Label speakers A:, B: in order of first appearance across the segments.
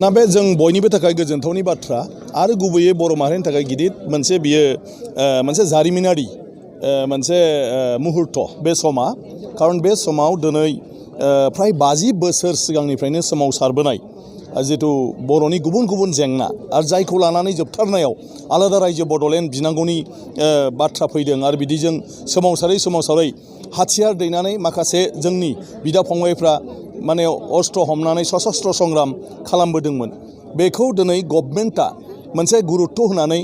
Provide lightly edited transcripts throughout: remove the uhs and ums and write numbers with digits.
A: ना बे जों बयनिबो थाखाय गोजोनथावनि बाथ्रा आरो गुबैयै बर' माहारिनि थाखाय गिदिर मोनसे बियो मोनसे जारिमिनारि मोनसे मुहुर्त बे समा खारन बे समाव दिनै फ्राय 50 बोसोर सिगांनिफ्रायनो सोमावसारबोनाय जितु बर'नि गुबुन गुबुन जेंना आरो जायखौ लानानै जोबथारनायाव आलादा रायजो बड'लेण्ड बिनांगौनि बाथ्रा फैदों आरो बिदिजों सोमावसारै हाथियार दैनानै माखासे जोंनि बिदा फंबायफ्रा माने अस्त्र हमनानै सशस्त्र संग्राम खालामबोदोंमोन बेखौ दिनै गभर्नमेन्टआ मोनसे गुरुत्व होनानै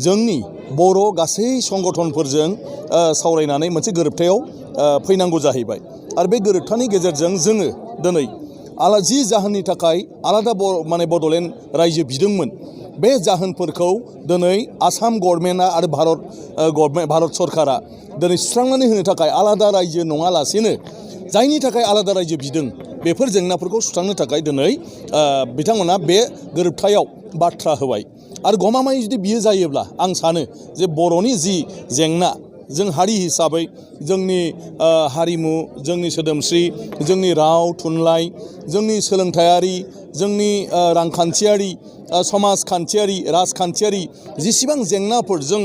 A: जोंनि बर' गासै संगठनफोरजों सावरायनानै मोनसे गोरोबथायाव फैनांगौ जाहैबाय आरो बे गोरोबथानि गेजेरजों जोङो दिनै जि जाहोननि थाखाय आलादा माने बड'लेण्ड रायजो बिदोंमोन बे जाहोनफोरखौ दिनै आसाम गभर्नमेन्टआ आरो भारत सरकारा दिनै सुस्रांनानै होनो थाखाय आलादा रायजो नङालासेनो जायनि थाखाय आलादा रायजो बिदों बेफोर जेंनाफोरखौ सुस्रांनो थाखाय दिनै बिथांमोना बे गोरोबथायाव बाथ्रा होबाय आरो गमामायै जुदि बियो जायोब्ला आं सानो जे बर'नि जि जेंना जों हारि हिसाबै जोंनि हारिमु जोंनि सोदोमस्रि जोंनि राव थुनलाइ जोंनि सोलोंथायारि जोंनि रांखान्थियारि समाजखान्थियारि राजखान्थियारि जेसेबां जेंनाफोर जों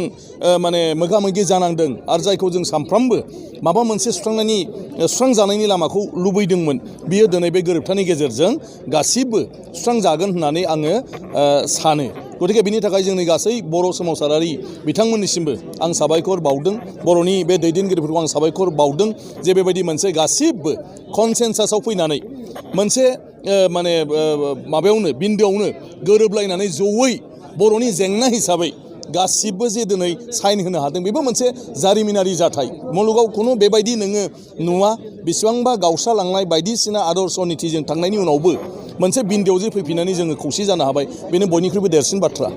A: माने मोगा मोगि जानांदों आरो जायखौ जों सानफ्रामबो माबा मोनसे सुस्रांजानायनि लामाखौ लुबैदोंमोन बियो दिनै बे गोरोबथानि गेजेरजों गासिबो सुस्रांजागोन होननानै आङो सानो गतिके बिनि थाखाय जोंनि गासै बर' सोमावसारारि बिथांमोननिसिमबो आं साबायखर बावदों बर'नि बे दैदेनगिरिफोरखौ आं साबायखर बावदों जे बेबायदि मोनसे गासिबो कनसेन्सासआव फैनानै मोनसे माने माबायावनो बिन्दोआवनो गोरोबलायनानै जयै बर'नि जेंना हिसाबै गासिबो जे दिनै साइन होनो हादों बेबो मोनसे जारिमिनारि जाथाय मुलुगाव खुनु बेबायदि नोङो नुवा बेसेबांबा गावस्रालांनाय बायदिसिना आदर्श नीतिजों थांनायनि उनावबो मोनसे बिन्दोआव जे फैफिननानै जोङो खौसे जानो हाबाय बेनो बयनिख्रुइबो देरसिन बाथ्रा।